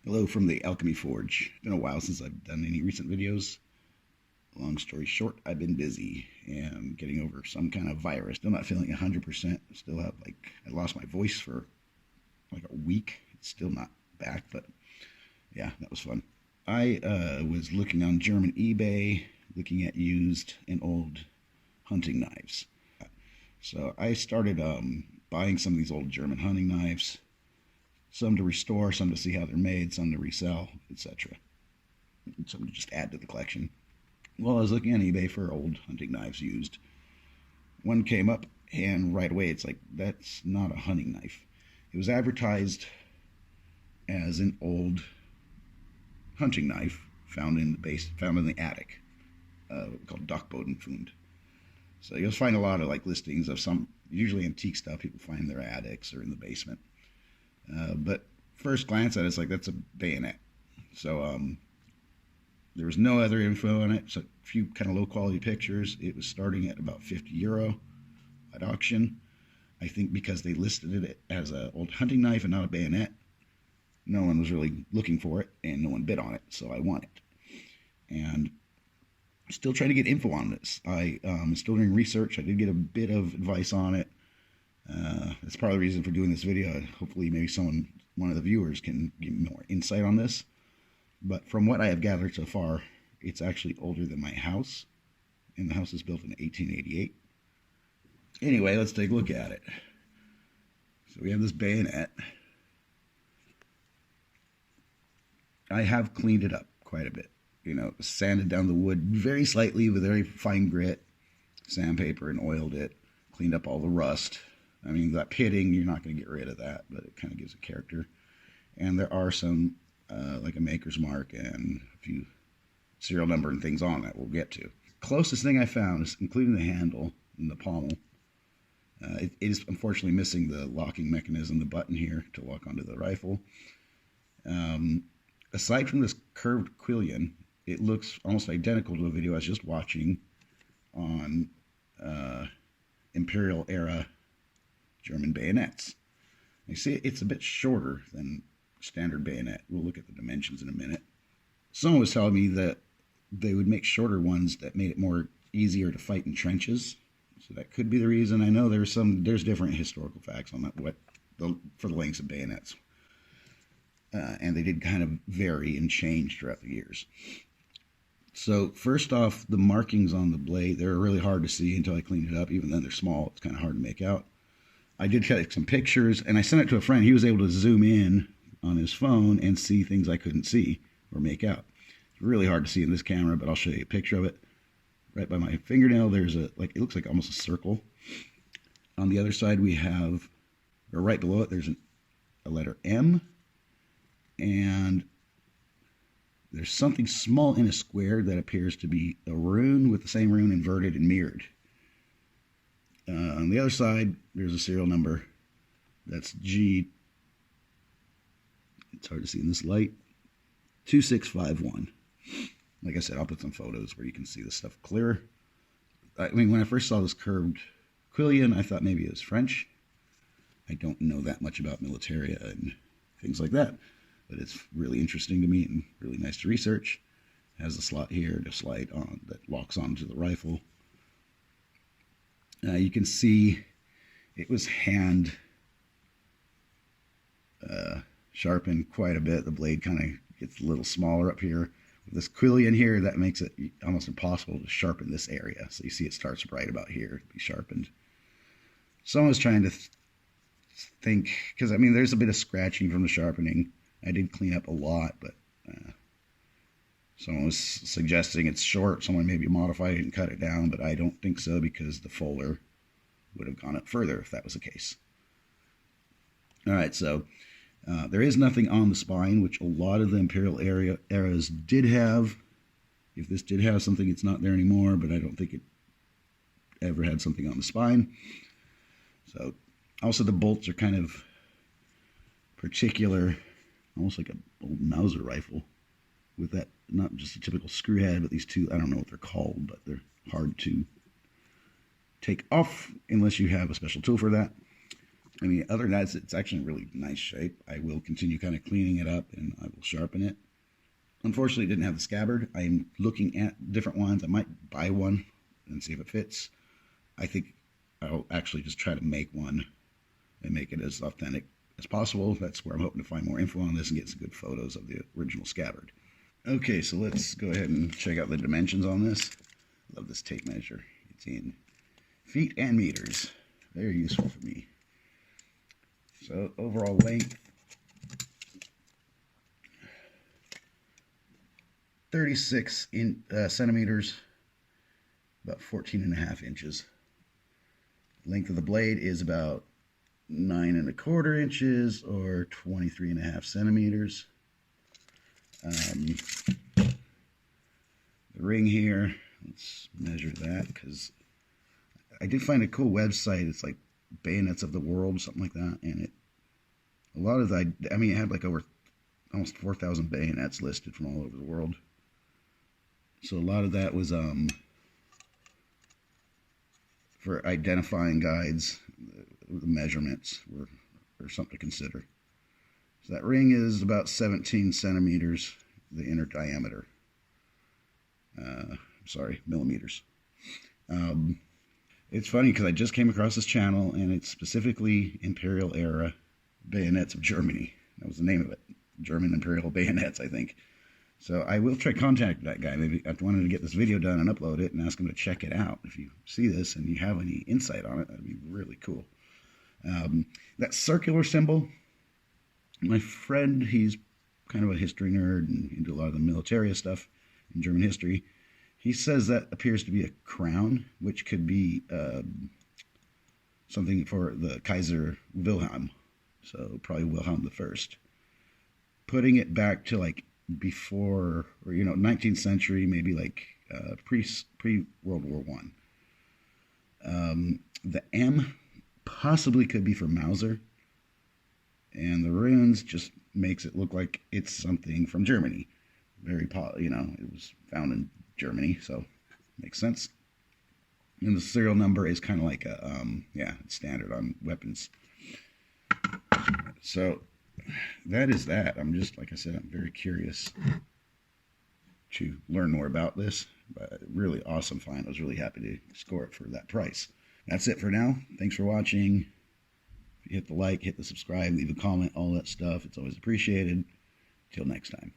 Hello from the Alchemy Forge. It's been a while since I've done any recent videos. Long story short, I've been busy and getting over some kind of virus. Still not feeling 100%. Still have I lost my voice for like a week. It's still not back, but yeah, that was fun. I was looking on German eBay, looking at used and old hunting knives. So I started buying some of these old German hunting knives, some to restore, some to see how they're made, some to resell, etc. Some to just add to the collection. Well, I was looking on eBay for old hunting knives used. One came up, and right away it's like, that's not a hunting knife. It was advertised as an old hunting knife found in the attic, called Dachbodenfund. So you'll find a lot of listings of some, usually antique stuff people find in their attics or in the basement. But first glance at it, it's like, that's a bayonet. So there was no other info on it, so a few kind of low quality pictures. It was starting at about €50 at auction. I think because they listed it as an old hunting knife and not a bayonet, no one was really looking for it and no one bid on it, so I want it. And still trying to get info on this. I am still doing research. I did get a bit of advice on it. That's part of the reason for doing this video. Hopefully maybe one of the viewers can give me more insight on this. But from what I have gathered so far, it's actually older than my house. And the house was built in 1888. Anyway, let's take a look at it. So we have this bayonet. I have cleaned it up quite a bit. Sanded down the wood very slightly with very fine grit, sandpaper, and oiled it. Cleaned up all the rust. I mean, that pitting, you're not going to get rid of that, but it kind of gives it character. And there are some, like a maker's mark and a few serial number and things on that we'll get to. Closest thing I found is, including the handle and the pommel, it is unfortunately missing the locking mechanism, the button here to lock onto the rifle. Aside from this curved quillion, it looks almost identical to a video I was just watching on Imperial era German bayonets. You see, it's a bit shorter than standard bayonet. We'll look at the dimensions in a minute. Someone was telling me that they would make shorter ones that made it easier to fight in trenches. So that could be the reason. I know there's different historical facts on that, for the lengths of bayonets. And they did kind of vary and change throughout the years. So first off, the markings on the blade, they're really hard to see until I cleaned it up. Even then, they're small. It's kind of hard to make out. I did take some pictures, and I sent it to a friend. He was able to zoom in on his phone and see things I couldn't see or make out. It's really hard to see in this camera, but I'll show you a picture of it. Right by my fingernail, there's it looks like almost a circle. On the other side, we have, or right below it, there's a letter M. And there's something small in a square that appears to be a rune with the same rune inverted and mirrored. On the other side, there's a serial number. That's G, it's hard to see in this light, 2651. Like I said, I'll put some photos where you can see this stuff clearer. I mean, when I first saw this curved quillion, I thought maybe it was French. I don't know that much about militaria and things like that. But it's really interesting to me and really nice to research. It has a slot here to slide on that locks onto the rifle. You can see it was hand sharpened quite a bit. The blade kind of gets a little smaller up here. With this quillion here, that makes it almost impossible to sharpen this area. So you see it starts right about here to be sharpened. Someone was trying to think, because I mean there's a bit of scratching from the sharpening. I did clean up a lot, but someone was suggesting it's short. Someone maybe modified it and cut it down, but I don't think so, because the fuller would have gone up further if that was the case. All right, so there is nothing on the spine, which a lot of the Imperial eras did have. If this did have something, it's not there anymore, but I don't think it ever had something on the spine. So also the bolts are kind of particular, almost like an old Mauser rifle, with that, not just a typical screw head, but these two, I don't know what they're called, but they're hard to take off unless you have a special tool for that. I mean, other than that, it's actually in really nice shape. I will continue kind of cleaning it up and I will sharpen it. Unfortunately, it didn't have the scabbard. I'm looking at different ones. I might buy one and see if it fits. I think I'll actually just try to make one and make it as authentic as possible. That's where I'm hoping to find more info on this and get some good photos of the original scabbard. Okay, so let's go ahead and check out the dimensions on this. Love this tape measure. It's in feet and meters. Very useful for me. So overall length, 36 centimeters, about 14.5 inches. Length of the blade is about 9¼ inches or 23.5 centimeters. The ring here, let's measure that, because I did find a cool website. It's like Bayonets of the World, something like that, and a lot of the, I mean, it had like over almost 4,000 bayonets listed from all over the world. So a lot of that was for identifying guides. The measurements were something to consider. So that ring is about 17 centimeters, the inner diameter. Millimeters. It's funny because I just came across this channel, and it's specifically Imperial era bayonets of Germany. That was the name of it. German Imperial bayonets, I think. So I will try to contact that guy. Maybe I wanted to get this video done and upload it and ask him to check it out. If you see this and you have any insight on it, that'd be really cool. That circular symbol, my friend, he's kind of a history nerd and into a lot of the military stuff in German history. He says that appears to be a crown, which could be something for the Kaiser Wilhelm, so probably Wilhelm I. Putting it back to like before, or 19th century, maybe like pre World War I. The M possibly could be for Mauser, and the runes just makes it look like it's something from Germany. It was found in Germany, so makes sense. And the serial number is kind of like it's standard on weapons. So that is that. I'm just, like I said, I'm very curious to learn more about this. But really awesome find. I was really happy to score it for that price. That's it for now. Thanks for watching. Hit the like, hit the subscribe, leave a comment, all that stuff. It's always appreciated. Till next time.